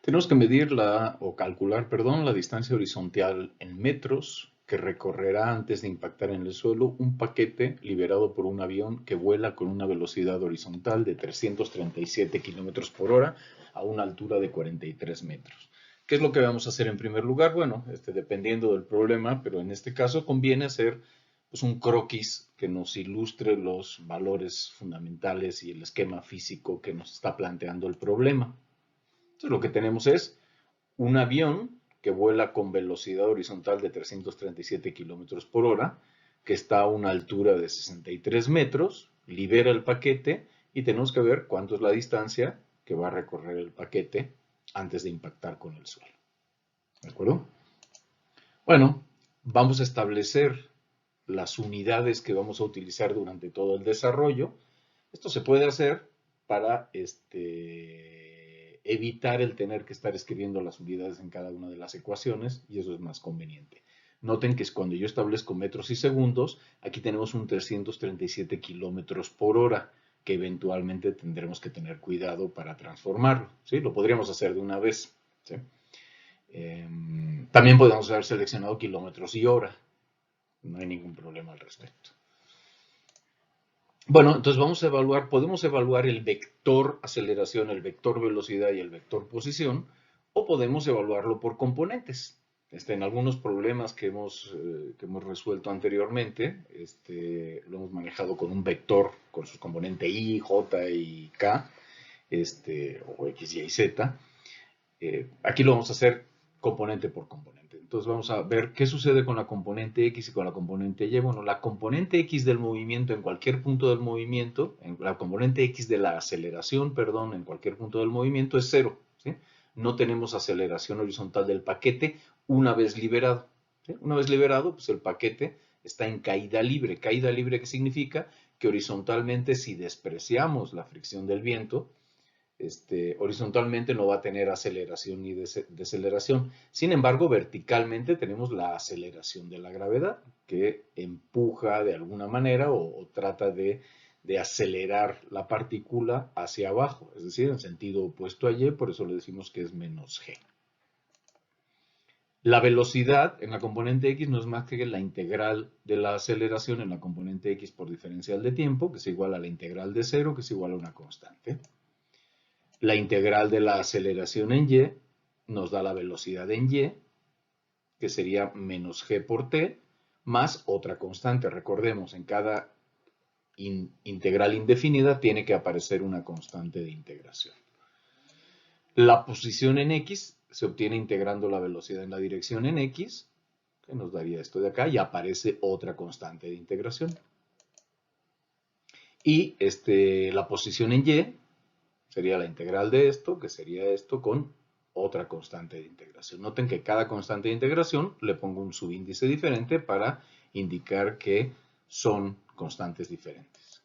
Tenemos que medir o calcular, perdón, la distancia horizontal en metros que recorrerá antes de impactar en el suelo un paquete liberado por un avión que vuela con una velocidad horizontal de 337 kilómetros por hora a una altura de 43 metros. ¿Qué es lo que vamos a hacer en primer lugar? Bueno, dependiendo del problema, pero en este caso conviene hacer pues, un croquis que nos ilustre los valores fundamentales y el esquema físico que nos está planteando el problema. Entonces, lo que tenemos es un avión que vuela con velocidad horizontal de 337 kilómetros por hora, que está a una altura de 63 metros, libera el paquete y tenemos que ver cuánto es la distancia que va a recorrer el paquete antes de impactar con el suelo. ¿De acuerdo? Bueno, vamos a establecer las unidades que vamos a utilizar durante todo el desarrollo. Esto se puede hacer para evitar el tener que estar escribiendo las unidades en cada una de las ecuaciones y eso es más conveniente. Noten que cuando yo establezco metros y segundos, aquí tenemos un 337 kilómetros por hora que eventualmente tendremos que tener cuidado para transformarlo. ¿Sí? Lo podríamos hacer de una vez. ¿Sí? También podemos haber seleccionado kilómetros y hora. No hay ningún problema al respecto. Bueno, entonces vamos a evaluar, podemos evaluar el vector aceleración, el vector velocidad y el vector posición, o podemos evaluarlo por componentes. En algunos problemas que hemos resuelto anteriormente, lo hemos manejado con un vector con sus componentes I, J y K, o X, Y y Z. Aquí lo vamos a hacer componente por componente. Entonces vamos a ver qué sucede con la componente X y con la componente Y. Bueno, la componente X del movimiento en cualquier punto del movimiento, la componente X de la aceleración, perdón, en cualquier punto del movimiento es cero. ¿Sí? No tenemos aceleración horizontal del paquete una vez liberado. ¿Sí? Una vez liberado, pues el paquete está en caída libre. Caída libre, ¿qué significa? Que horizontalmente, si despreciamos la fricción del viento, horizontalmente no va a tener aceleración ni deceleración. Sin embargo, verticalmente tenemos la aceleración de la gravedad que empuja de alguna manera o trata de acelerar la partícula hacia abajo, es decir, en sentido opuesto a Y, por eso le decimos que es menos G. La velocidad en la componente X no es más que la integral de la aceleración en la componente X por diferencial de tiempo, que es igual a la integral de cero, que es igual a una constante. La integral de la aceleración en Y nos da la velocidad en Y, que sería menos g por t, más otra constante. Recordemos, en cada integral indefinida tiene que aparecer una constante de integración. La posición en X se obtiene integrando la velocidad en la dirección en X, que nos daría esto de acá, y aparece otra constante de integración. Y la posición en Y sería la integral de esto, que sería esto con otra constante de integración. Noten que cada constante de integración le pongo un subíndice diferente para indicar que son constantes diferentes.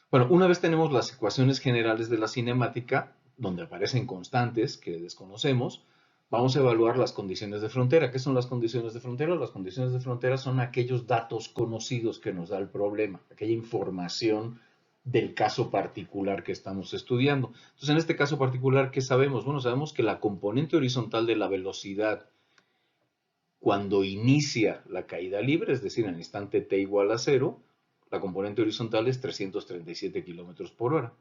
Bueno, una vez tenemos las ecuaciones generales de la cinemática, donde aparecen constantes que desconocemos, vamos a evaluar las condiciones de frontera. ¿Qué son las condiciones de frontera? Las condiciones de frontera son aquellos datos conocidos que nos da el problema, aquella información del caso particular que estamos estudiando. Entonces, en este caso particular, ¿qué sabemos? Bueno, sabemos que la componente horizontal de la velocidad cuando inicia la caída libre, es decir, en el instante t igual a 0, la componente horizontal es 337 kilómetros por hora.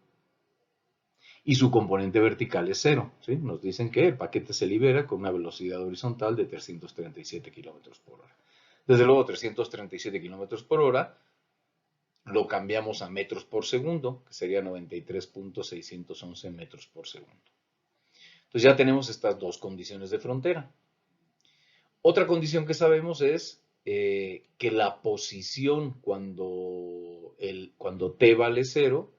Y su componente vertical es 0. ¿Sí? Nos dicen que el paquete se libera con una velocidad horizontal de 337 kilómetros por hora. Desde luego, 337 kilómetros por hora lo cambiamos a metros por segundo, que sería 93.611 metros por segundo. Entonces ya tenemos estas dos condiciones de frontera. Otra condición que sabemos es que la posición cuando t vale 0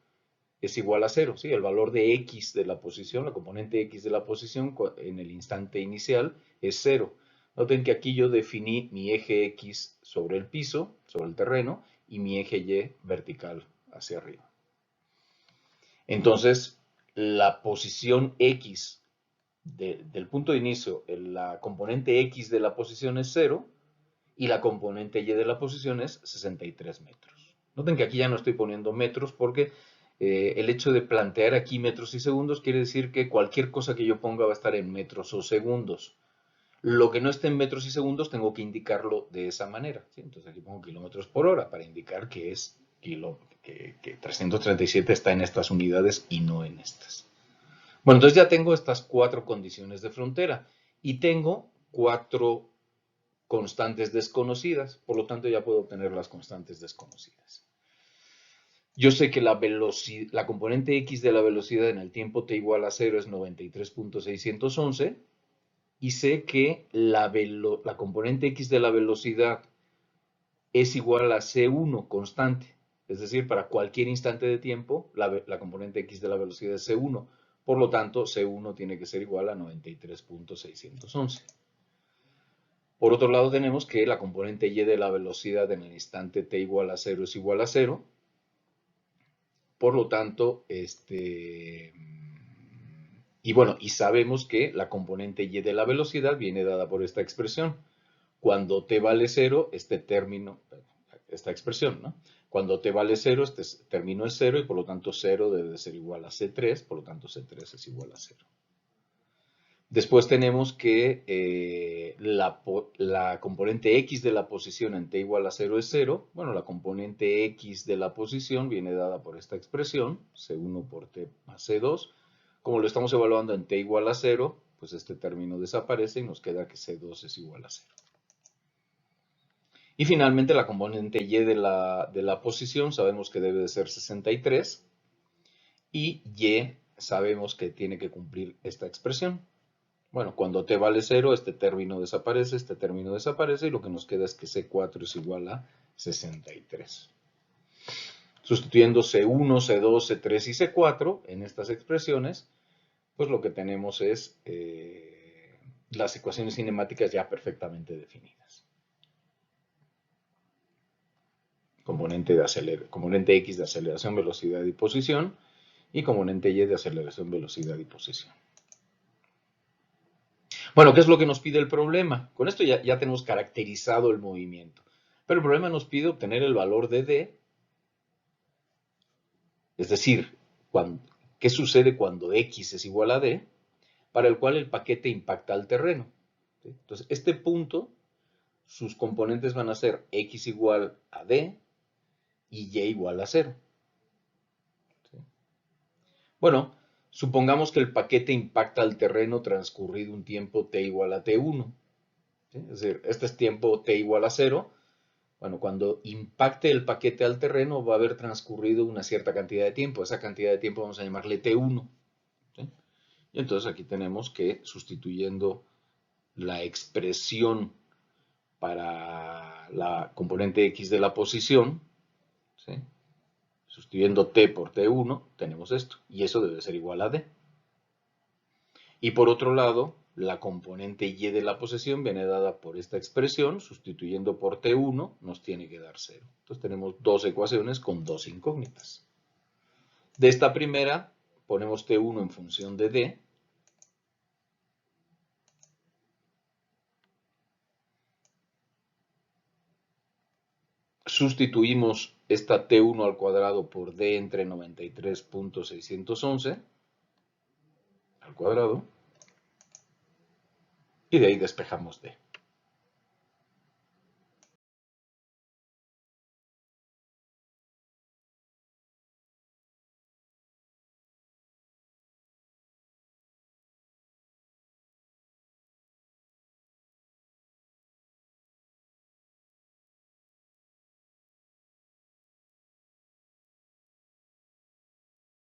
es igual a 0. ¿Sí? El valor de x de la posición, la componente x de la posición en el instante inicial es 0. Noten que aquí yo definí mi eje x sobre el piso, sobre el terreno, y mi eje y vertical hacia arriba. Entonces, la posición x del punto de inicio, la componente x de la posición es 0 y la componente y de la posición es 63 metros. Noten que aquí ya no estoy poniendo metros porque El hecho de plantear aquí metros y segundos quiere decir que cualquier cosa que yo ponga va a estar en metros o segundos. Lo que no esté en metros y segundos tengo que indicarlo de esa manera, ¿sí? Entonces aquí pongo kilómetros por hora para indicar que es que 337 está en estas unidades y no en estas. Bueno, entonces ya tengo estas 4 condiciones de frontera y tengo 4 constantes desconocidas, por lo tanto ya puedo obtener las constantes desconocidas. Yo sé que la componente x de la velocidad en el tiempo t igual a 0 es 93.611 y sé que la componente x de la velocidad es igual a c1 constante. Es decir, para cualquier instante de tiempo, la componente x de la velocidad es c1. Por lo tanto, c1 tiene que ser igual a 93.611. Por otro lado, tenemos que la componente y de la velocidad en el instante t igual a 0 es igual a 0. Por lo tanto, y bueno, y sabemos que la componente y de la velocidad viene dada por esta expresión. Cuando t vale 0, este término, esta expresión, ¿no? Cuando t vale 0, este término es 0 y por lo tanto 0 debe de ser igual a C3, por lo tanto C3 es igual a 0. Después tenemos que la componente x de la posición en t igual a 0 es 0. Bueno, la componente x de la posición viene dada por esta expresión, C1 por t más C2. Como lo estamos evaluando en t igual a 0, pues este término desaparece y nos queda que C2 es igual a 0. Y finalmente la componente y de la posición sabemos que debe de ser 63 y y sabemos que tiene que cumplir esta expresión. Bueno, cuando t vale 0, este término desaparece y lo que nos queda es que C4 es igual a 63. Sustituyendo C1, C2, C3 y C4 en estas expresiones, pues lo que tenemos es las ecuaciones cinemáticas ya perfectamente definidas. Componente X de aceleración, velocidad y posición y componente Y de aceleración, velocidad y posición. Bueno, ¿qué es lo que nos pide el problema? Con esto ya tenemos caracterizado el movimiento. Pero el problema nos pide obtener el valor de D, es decir, qué sucede cuando X es igual a D, para el cual el paquete impacta al terreno. ¿Sí? Entonces, este punto, sus componentes van a ser X igual a D y Y igual a 0. ¿Sí? Bueno, supongamos que el paquete impacta al terreno transcurrido un tiempo t igual a t1. ¿Sí? Es decir, este es tiempo t igual a 0. Bueno, cuando impacte el paquete al terreno va a haber transcurrido una cierta cantidad de tiempo. Esa cantidad de tiempo vamos a llamarle t1. ¿Sí? Y entonces aquí tenemos que, sustituyendo la expresión para la componente x de la posición, ¿sí? Sustituyendo t por t1, tenemos esto. Y eso debe ser igual a d. Y por otro lado, la componente y de la posición viene dada por esta expresión, sustituyendo por t1 nos tiene que dar 0. Entonces tenemos dos ecuaciones con dos incógnitas. De esta primera ponemos t1 en función de d. Sustituimos esta t1 al cuadrado por d entre 93.611 al cuadrado. Y de ahí despejamos d.